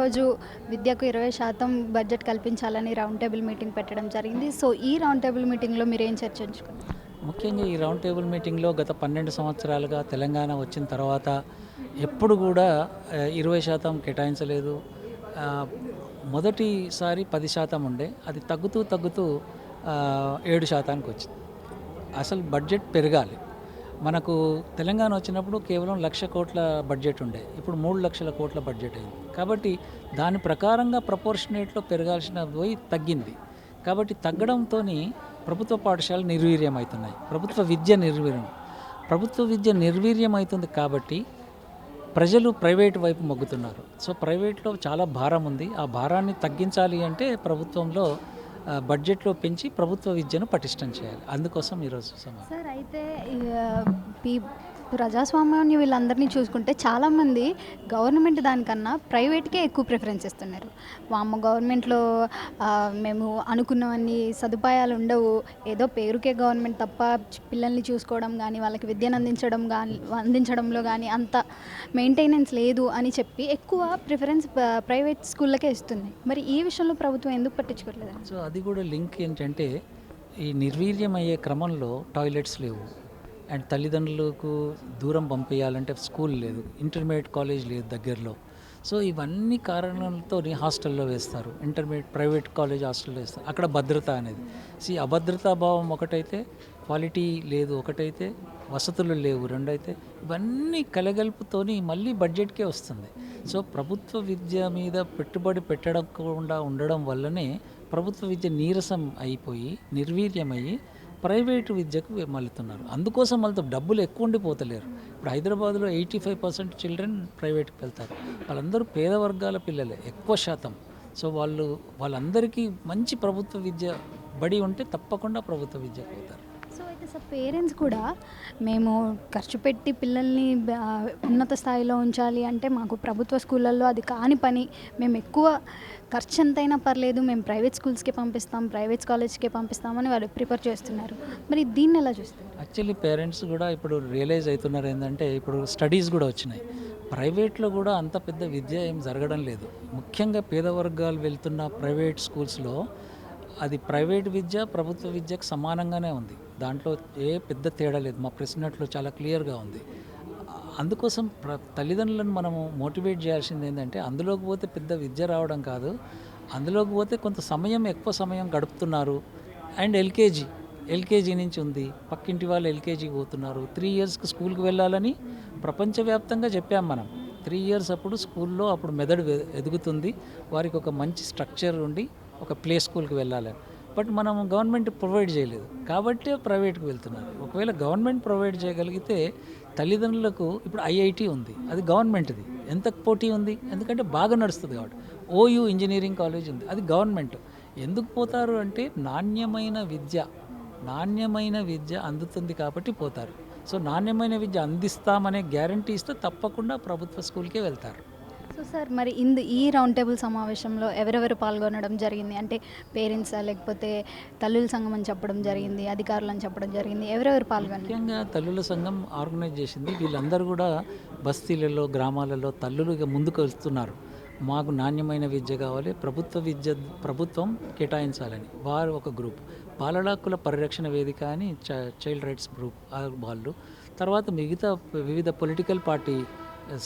ఈరోజు విద్యకు 20% బడ్జెట్ కల్పించాలని రౌండ్ టేబుల్ మీటింగ్ పెట్టడం జరిగింది. సో, ఈ రౌండ్ టేబుల్ మీటింగ్‌లో మీరేం చర్చించుకున్నారు? ముఖ్యంగా ఈ రౌండ్ టేబుల్ మీటింగ్‌లో గత 12 సంవత్సరాలుగా తెలంగాణ వచ్చిన తర్వాత ఎప్పుడు కూడా 20% కేటాయించలేదు. ఆహ్, మొదటిసారి 10% ఉండే. అది తగ్గుతూ తగ్గుతూ 7%కి వచ్చింది. అసలు బడ్జెట్ పెరగాలి. మనకు తెలంగాణ వచ్చినప్పుడు కేవలం 1,00,000 కోట్ల బడ్జెట్ ఉండే. ఇప్పుడు 3,00,000 కోట్ల బడ్జెట్ అయింది. కాబట్టి దాని ప్రకారంగా ప్రపోర్షనేట్‌లో పెరగాల్సిన పోయి తగ్గింది. కాబట్టి తగ్గడంతోని ప్రభుత్వ పాఠశాలలు నిర్వీర్యమవుతున్నాయి. ప్రభుత్వ విద్య నిర్వీర్యమవుతుంది కాబట్టి ప్రజలు ప్రైవేటు వైపు మొగ్గుతున్నారు. సో, ప్రైవేట్‌లో చాలా భారం ఉంది. ఆ భారాన్ని తగ్గించాలి అంటే ప్రభుత్వంలో బడ్జెట్‌లో పెంచి ప్రభుత్వ విద్యను పటిష్టం చేయాలి. అందుకోసం ఈరోజు సమావేశం. సార్ అయితే ఈ పీ ప్రజాస్వామ్యాన్ని వీళ్ళందరినీ చూసుకుంటే చాలామంది గవర్నమెంట్ దానికన్నా ప్రైవేట్‌కే ఎక్కువ ప్రిఫరెన్స్ ఇస్తున్నారు. వామ్మో! గవర్నమెంట్‌లో మేము అనుకున్నవన్నీ సదుపాయాలు ఉండవు. ఏదో పేరుకే గవర్నమెంట్ తప్ప పిల్లల్ని చూసుకోవడం గానీ, వాళ్ళకి విద్యను అందించడంలో గానీ అంత మెయింటెనెన్స్ లేదు అని చెప్పి ఎక్కువ ప్రిఫరెన్స్ ప్రైవేట్ స్కూళ్ళకే ఇస్తుంది. మరి ఈ విషయంలో ప్రభుత్వం ఎందుకు పట్టించుకోవట్లేదండి? సో, అది కూడా లింక్ ఏంటంటే ఈ నిర్వీర్యమయ్యే క్రమంలో టాయిలెట్స్ లేవు. అండ్ తల్లిదండ్రులకు దూరం పంపేయాలంటే స్కూల్ లేదు, ఇంటర్మీడియట్ కాలేజ్ లేదు దగ్గరలో. సో, ఇవన్నీ కారణాలతోని హాస్టల్లో వేస్తారు. ఇంటర్మీడియట్ ప్రైవేట్ కాలేజ్ హాస్టల్లో వేస్తారు. అక్కడ భద్రత అనేది అభద్రతా భావం ఒకటైతే, క్వాలిటీ లేదు ఒకటైతే, వసతులు లేవు రెండైతే, ఇవన్నీ కలగలుపుతోని మళ్ళీ బడ్జెట్కే వస్తుంది. సో, ప్రభుత్వ విద్య మీద పెట్టుబడి పెట్టకుండా ఉండడం వల్లనే ప్రభుత్వ విద్య నీరసం అయిపోయి నిర్వీర్యమయ్యి ప్రైవేటు విద్యకు మళ్ళుతున్నారు. అందుకోసం వాళ్ళతో డబ్బులు ఎక్కువ ఉండిపోతలేరు. ఇప్పుడు హైదరాబాద్లో 85% చిల్డ్రన్ ప్రైవేట్కి వెళ్తారు. వాళ్ళందరూ పేద వర్గాల పిల్లలే ఎక్కువ శాతం. సో, వాళ్ళందరికీ మంచి ప్రభుత్వ విద్య బడి ఉంటే తప్పకుండా ప్రభుత్వ విద్యకు పోతారు. సో, అయితే సార్ పేరెంట్స్ కూడా మేము ఖర్చు పెట్టి పిల్లల్ని ఉన్నత స్థాయిలో ఉంచాలి అంటే మాకు ప్రభుత్వ స్కూళ్ళల్లో అది కాని పని. మేము ఎక్కువ ఖర్చు ఎంతైనా పర్లేదు, మేము ప్రైవేట్ స్కూల్స్‌కే పంపిస్తాం, ప్రైవేట్ కాలేజ్‌కే పంపిస్తామని వాళ్ళు ప్రిఫర్ చేస్తున్నారు. మరి దీన్ని ఎలా చూస్తారు? యాక్చువల్లీ పేరెంట్స్ కూడా ఇప్పుడు రియలైజ్ అవుతున్నారు ఏంటంటే ఇప్పుడు స్టడీస్ కూడా వచ్చినాయి. ప్రైవేట్లో కూడా అంత పెద్ద విద్య ఏం జరగడం లేదు. ముఖ్యంగా పేద వర్గాలు వెళ్తున్న ప్రైవేట్ స్కూల్స్లో అది ప్రైవేట్ విద్య ప్రభుత్వ విద్యకు సమానంగానే ఉంది. దాంట్లో ఏ పెద్ద తేడా లేదు. మా ప్రెస్ నోట్లో చాలా క్లియర్గా ఉంది. అందుకోసం తల్లిదండ్రులను మనము మోటివేట్ చేయాల్సింది ఏంటంటే అందులోకి పోతే పెద్ద విద్య రావడం కాదు, అందులోకి పోతే కొంత సమయం ఎక్కువ సమయం గడుపుతున్నారు. అండ్ ఎల్కేజీ నుంచి ఉంది, పక్కింటి వాళ్ళు ఎల్కేజీకి పోతున్నారు. 3 ఇయర్స్కి స్కూల్కి వెళ్ళాలని ప్రపంచవ్యాప్తంగా చెప్పాం మనం. 3 ఇయర్స్ అప్పుడు స్కూల్లో అప్పుడు మెదడు ఎదుగుతుంది, వారికి ఒక మంచి స్ట్రక్చర్ ఉండి ఒక ప్లే స్కూల్కి వెళ్ళాలని. బట్ మనం గవర్నమెంట్ ప్రొవైడ్ చేయలేదు కాబట్టి ప్రైవేట్కి వెళ్తున్నారు. ఒకవేళ గవర్నమెంట్ ప్రొవైడ్ చేయగలిగితే తల్లిదండ్రులకు ఇప్పుడు ఐఐటి ఉంది, అది గవర్నమెంట్ది. ఎంత పోటీ ఉంది? ఎందుకంటే బాగా నడుస్తుంది కాబట్టి. ఓయూ ఇంజనీరింగ్ కాలేజ్ ఉంది, అది గవర్నమెంట్. ఎందుకు పోతారు అంటే నాణ్యమైన విద్య అందుతుంది కాబట్టి పోతారు. సో, నాణ్యమైన విద్య అందిస్తామనే గ్యారంటీ ఇస్తే తప్పకుండా ప్రభుత్వ స్కూల్కే వెళ్తారు. సో, సార్ మరి ఈ రౌండ్ టేబుల్ సమావేశంలో ఎవరెవరు పాల్గొనడం జరిగింది? అంటే పేరెంట్సా, లేకపోతే తల్లుల సంఘం అని చెప్పడం జరిగింది, అధికారులు అని చెప్పడం జరిగింది. ఎవరెవరు పాల్గొన్నారు? ముఖ్యంగా తల్లుల సంఘం ఆర్గనైజ్ చేసింది. వీళ్ళందరూ కూడా బస్తీలలో గ్రామాలలో తల్లులుగా ముందుకు వస్తున్నారు. మాకు నాణ్యమైన విద్య కావాలి, ప్రభుత్వం కేటాయించాలని వారు ఒక గ్రూప్. బాలల హక్కుల పరిరక్షణ వేదిక అని చైల్డ్ రైట్స్ గ్రూప్ వాళ్ళు. తర్వాత మిగతా వివిధ పొలిటికల్ పార్టీ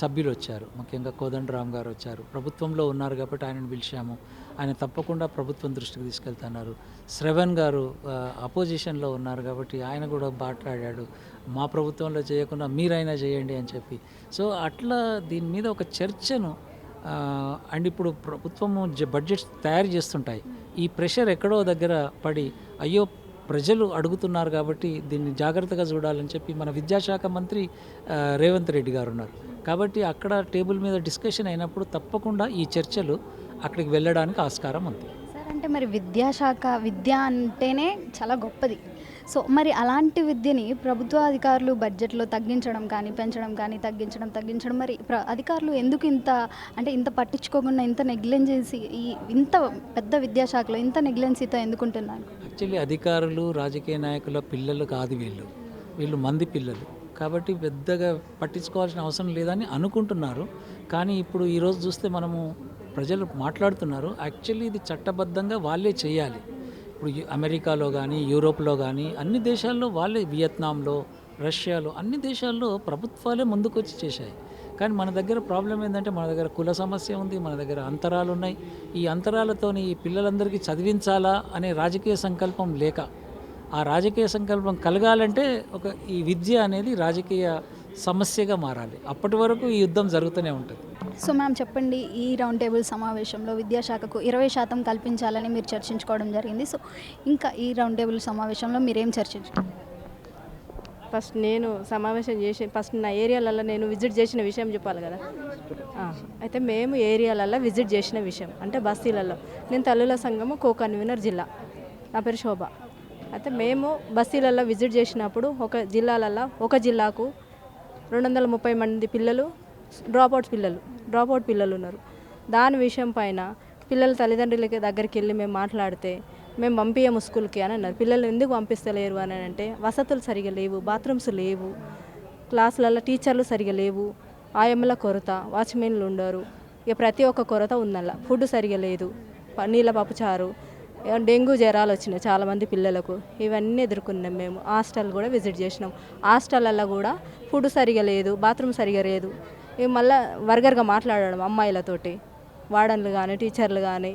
సభ్యులు వచ్చారు. ముఖ్యంగా కోదండరామ్ గారు వచ్చారు. ప్రభుత్వంలో ఉన్నారు కాబట్టి ఆయనను పిలిచాము. ఆయన తప్పకుండా ప్రభుత్వం దృష్టికి తీసుకెళ్తున్నారు. శ్రవణ్ గారు అపోజిషన్లో ఉన్నారు కాబట్టి ఆయన కూడా మాట్లాడాడు. మా ప్రభుత్వంలో చేయకుండా మీరైనా చేయండి అని చెప్పి. సో, అట్లా దీని మీద ఒక చర్చను అండ్ ఇప్పుడు ప్రభుత్వము బడ్జెట్స్ తయారు చేస్తుంటాయి. ఈ ప్రెషర్ ఎక్కడో దగ్గర పడి అయ్యో ప్రజలు అడుగుతున్నారు కాబట్టి దీన్ని జాగ్రత్తగా చూడాలని చెప్పి మన విద్యాశాఖ మంత్రి రేవంత్ రెడ్డి గారు ఉన్నారు. కాబట్టి అక్కడ టేబుల్ మీద డిస్కషన్ అయినప్పుడు తప్పకుండా ఈ చర్చలు అక్కడికి వెళ్ళడానికి ఆస్కారం ఉంది. సార్ అంటే మరి విద్య అంటేనే చాలా గొప్పది. సో, మరి అలాంటి విద్యని ప్రభుత్వ అధికారులు బడ్జెట్‌లో తగ్గించడం కానీ, పెంచడం కానీ, తగ్గించడం మరి అధికారులు ఎందుకు ఇంత పట్టించుకోకుండా ఇంత నెగ్లిజెన్సీ ఇంత పెద్ద విద్యాశాఖలో ఇంత నెగ్లిజెన్సీతో ఎందుకుంటున్నారు? యాక్చువల్లీ అధికారులు, రాజకీయ నాయకుల పిల్లలు కాదు వీళ్ళు మంది పిల్లలు. కాబట్టి పెద్దగా పట్టించుకోవాల్సిన అవసరం లేదని అనుకుంటున్నారు. కానీ ఇప్పుడు ఈరోజు చూస్తే మనము ప్రజలు మాట్లాడుతున్నారు. యాక్చువల్లీ ఇది చట్టబద్ధంగా వాళ్ళే చేయాలి. ఇప్పుడు అమెరికాలో కానీ, యూరోప్లో కానీ అన్ని దేశాల్లో వాళ్ళే, వియత్నాంలో, రష్యాలో అన్ని దేశాల్లో ప్రభుత్వాలే ముందుకొచ్చి చేశాయి. కానీ మన దగ్గర ప్రాబ్లం ఏంటంటే మన దగ్గర కుల సమస్య ఉంది, మన దగ్గర అంతరాలు ఉన్నాయి. ఈ అంతరాలతోని ఈ పిల్లలందరికీ చదివించాలా అనే రాజకీయ సంకల్పం లేక, ఆ రాజకీయ సంకల్పం కలగాలంటే ఈ విద్య అనేది రాజకీయ సమస్యగా మారాలి. అప్పటి వరకు ఈ యుద్ధం జరుగుతూనే ఉంటుంది. సో మ్యామ్ చెప్పండి, ఈ రౌండ్ టేబుల్ సమావేశంలో విద్యాశాఖకు 20% కల్పించాలని మీరు చర్చించుకోవడం జరిగింది. సో ఇంకా ఈ రౌండ్ టేబుల్ సమావేశంలో మీరేం చర్చించుకున్నారు? ఫస్ట్ నేను సమావేశం చేసి నా ఏరియాలలో నేను విజిట్ చేసిన విషయం చెప్పాలి కదా. అయితే మేము ఏరియాలలో విజిట్ చేసిన విషయం అంటే బస్తీలలో, నేను తల్లుల సంఘము కో కన్వీనర్ జిల్లా, నా పేరు శోభ. అయితే మేము బస్తీలలో విజిట్ చేసినప్పుడు ఒక జిల్లాకు 230 మంది పిల్లలు డ్రాప్అవుట్ పిల్లలు ఉన్నారు. దాని విషయం పైన పిల్లల తల్లిదండ్రులకి దగ్గరికి వెళ్ళి మేము మాట్లాడితే, మేము పంపించము స్కూల్కి అని అన్నారు. పిల్లలు ఎందుకు పంపిస్తలేరు అని అంటే, వసతులు సరిగా లేవు, బాత్రూమ్స్ లేవు, క్లాసులలో టీచర్లు సరిగా లేవు, ఆయమ్మల కొరత, వాచ్మెన్లు ఉండరు, ఇక ప్రతి ఒక్క కొరత ఉందల్లా. ఫుడ్ సరిగా లేదు, నీళ్ళ పప్పుచారు, డెంగ్యూ జ్వరాలు వచ్చినాయి చాలామంది పిల్లలకు. ఇవన్నీ ఎదుర్కొన్నాం. మేము హాస్టల్ కూడా విజిట్ చేసినాం. హాస్టల్లో కూడా ఫుడ్ సరిగా లేదు, బాత్రూమ్ సరిగా లేదు. ఇవి మళ్ళీ వర్గర్గా మాట్లాడడం అమ్మాయిలతోటి, వార్డన్లు కానీ టీచర్లు కానీ,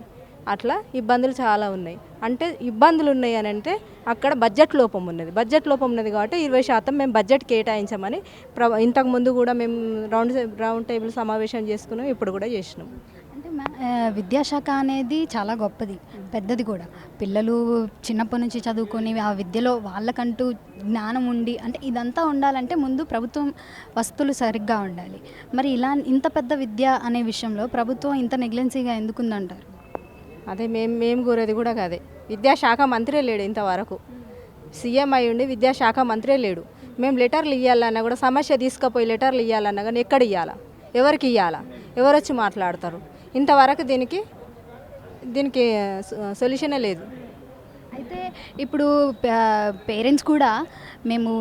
అట్లా ఇబ్బందులు చాలా ఉన్నాయి. అంటే ఇబ్బందులు ఉన్నాయి అని అంటే అక్కడ బడ్జెట్ లోపం ఉన్నది కాబట్టి 20% మేము బడ్జెట్ కేటాయించామని ఇంతకుముందు కూడా మేము రౌండ్ టేబుల్ సమావేశం చేసుకున్నాం, ఇప్పుడు కూడా చేసినాం. అంటే విద్యాశాఖ అనేది చాలా గొప్పది, పెద్దది కూడా. పిల్లలు చిన్నప్పటి నుంచి చదువుకొని ఆ విద్యలో వాళ్ళకంటూ జ్ఞానం ఉండి, అంటే ఇదంతా ఉండాలంటే ముందు ప్రభుత్వం వసతులు సరిగ్గా ఉండాలి. మరి ఇంత పెద్ద విద్య అనే విషయంలో ప్రభుత్వం ఇంత నెగ్లెన్సీగా ఎందుకుందంటారు? అదే మేము కోరేది కూడా కాదే. విద్యాశాఖ మంత్రే లేడు ఇంతవరకు. సీఎం అయి ఉండి విద్యాశాఖ మంత్రే లేడు. మేము లెటర్లు ఇవ్వాలన్నా కూడా, సమస్య తీసుకుపోయి లెటర్లు ఇవ్వాలన్నా కానీ ఎక్కడ ఇవ్వాలా, ఎవరికి ఇవ్వాలా, ఎవరు వచ్చి మాట్లాడతారు? ఇంతవరకు దీనికి సొల్యూషనే లేదు. అయితే ఇప్పుడు పేరెంట్స్ కూడా మేము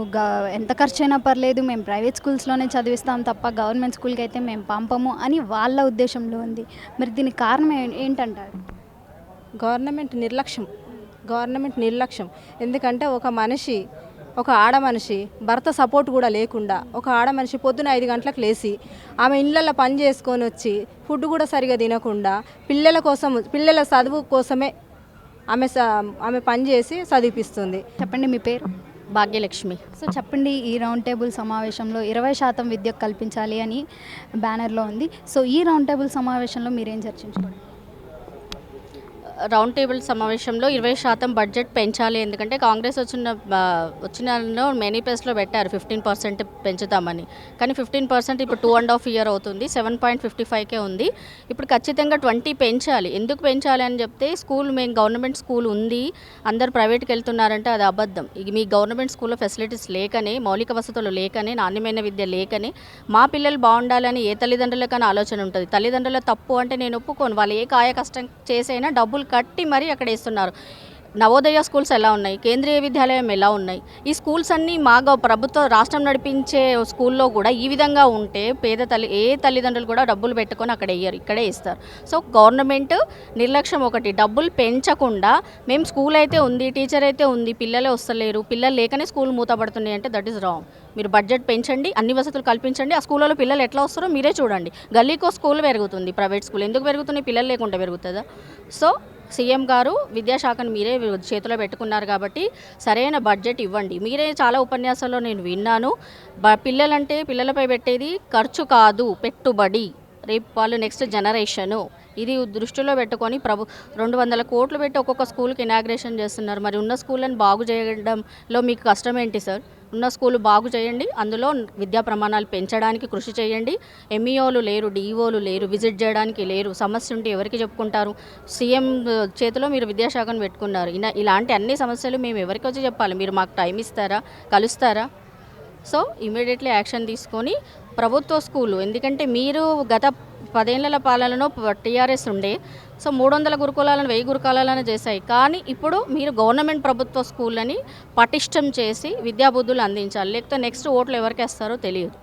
ఎంత ఖర్చు అయినా పర్లేదు, మేము ప్రైవేట్ స్కూల్స్లోనే చదివిస్తాం తప్ప గవర్నమెంట్ స్కూల్కి అయితే మేము పంపము అని వాళ్ళ ఉద్దేశంలో ఉంది. మరి దీనికి కారణం ఏంటంటారు? గవర్నమెంట్ నిర్లక్ష్యం. ఎందుకంటే ఒక ఆడమనిషి భర్త సపోర్ట్ కూడా లేకుండా, ఒక ఆడమనిషి పొద్దున 5 గంటలకు లేచి ఆమె ఇళ్ళల్లో పని చేసుకొని వచ్చి ఫుడ్ కూడా సరిగా తినకుండా పిల్లల చదువు కోసమే ఆమె పని చేసి చదివిపిస్తుంది. చెప్పండి మీ పేరు? భాగ్యలక్ష్మి. సో చెప్పండి, ఈ రౌండ్ టేబుల్ సమావేశంలో 20% విద్యకు కల్పించాలి అని బ్యానర్లో ఉంది. సో ఈ రౌండ్ టేబుల్ సమావేశంలో మీరేం చర్చించుకోండి? రౌండ్ టేబుల్ సమావేశంలో 20% బడ్జెట్ పెంచాలి. ఎందుకంటే కాంగ్రెస్ వచ్చిన మేనిఫెస్టోలో పెట్టారు 15% పెంచుతామని. కానీ 15% ఇప్పుడు 2.5 year అవుతుంది, 7.55కే ఉంది. ఇప్పుడు ఖచ్చితంగా 20 పెంచాలి. ఎందుకు పెంచాలి అని చెప్తే, మేము గవర్నమెంట్ స్కూల్ ఉంది, అందరు ప్రైవేట్కి వెళ్తున్నారంటే అది అబద్ధం. మీ గవర్నమెంట్ స్కూల్లో ఫెసిలిటీస్ లేకనే, మౌలిక వసతులు లేకనే, నాణ్యమైన విద్య లేకనే మా పిల్లలు బాగుండాలని ఏ తల్లిదండ్రులకైనా ఆలోచన ఉంటుంది. తల్లిదండ్రుల తప్పు అంటే నేను ఒప్పుకోను. వాళ్ళు ఏ కాయ కష్టం చేసైనా డబ్బులు కట్టి మరీ అక్కడ వేస్తున్నారు. నవోదయ స్కూల్స్ ఎలా ఉన్నాయి, కేంద్రీయ విద్యాలయం ఎలా ఉన్నాయి, ఈ స్కూల్స్ అన్నీ ప్రభుత్వ రాష్ట్రం నడిపించే స్కూల్లో కూడా ఈ విధంగా ఉంటే ఏ తల్లిదండ్రులు కూడా డబ్బులు పెట్టుకొని అక్కడ వేయరు, ఇక్కడే ఇస్తారు. సో గవర్నమెంట్ నిర్లక్ష్యం ఒకటి. డబ్బులు పెంచకుండా మేము స్కూల్ అయితే ఉంది, టీచర్ అయితే ఉంది, పిల్లలే వస్తలేరు, పిల్లలు లేకనే స్కూల్ మూతపడుతున్నాయి అంటే దట్ ఈస్ రాంగ్. మీరు బడ్జెట్ పెంచండి, అన్ని వసతులు కల్పించండి. ఆ స్కూళ్ళలో పిల్లలు ఎట్లా వస్తారో మీరే చూడండి. గల్లీకో స్కూల్ పెరుగుతుంది, ప్రైవేట్ స్కూల్ ఎందుకు పెరుగుతున్నాయి? పిల్లలు లేకుండా పెరుగుతుందా? సో సీఎం గారు విద్యాశాఖను మీరే చేతిలో పెట్టుకున్నారు కాబట్టి సరైన బడ్జెట్ ఇవ్వండి. మీరే చాలా ఉపన్యాసాల్లో నేను విన్నాను, పిల్లలపై పెట్టేది ఖర్చు కాదు, పెట్టుబడి. రేపు వాళ్ళు నెక్స్ట్ జనరేషను. ఇది దృష్టిలో పెట్టుకొని 200 కోట్లు పెట్టి ఒక్కొక్క స్కూల్కి ఇనాగ్రేషన్ చేస్తున్నారు. మరి ఉన్న స్కూళ్ళని బాగు చేయడంలో మీకు కష్టం ఏంటి సార్? ఉన్న స్కూల్ బాగు చేయండి, అందులో విద్యా ప్రమాణాలు పెంచడానికి కృషి చేయండి. ఎంఈఓలు లేరు, డిఈఓలు లేరు, విజిట్ చేయడానికి లేరు. సమస్య ఉంటే ఎవరికి చెప్పుకుంటారు? సీఎం చేతిలో మీరు విద్యాశాఖను పెట్టుకున్నారు. ఇలాంటి అన్ని సమస్యలు మేము ఎవరికి వచ్చి చెప్పాలి? మీరు మాకు టైం ఇస్తారా? కలుస్తారా? సో ఇమీడియట్లీ యాక్షన్ తీసుకొని ప్రభుత్వ స్కూలు, ఎందుకంటే మీరు గత 10 ఏళ్ల పాలనలో టీఆర్ఎస్ ఉండే. సో 300 గురుకులాలను 1000 గురుకులాలను చేశాయి. కానీ ఇప్పుడు మీరు గవర్నమెంట్ ప్రభుత్వ స్కూళ్ళని పటిష్టం చేసి విద్యాబుద్ధులు అందించాలి. లేకపోతే నెక్స్ట్ ఓట్లు ఎవరికి వేస్తారో తెలియదు.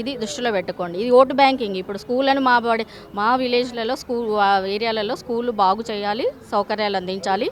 ఇది దృష్టిలో పెట్టుకోండి. ఇది ఓటు బ్యాంకింగ్. ఇప్పుడు స్కూళ్ళని మా విలేజ్లలో ఏరియాలలో స్కూళ్ళు బాగు చేయాలి, సౌకర్యాలు అందించాలి.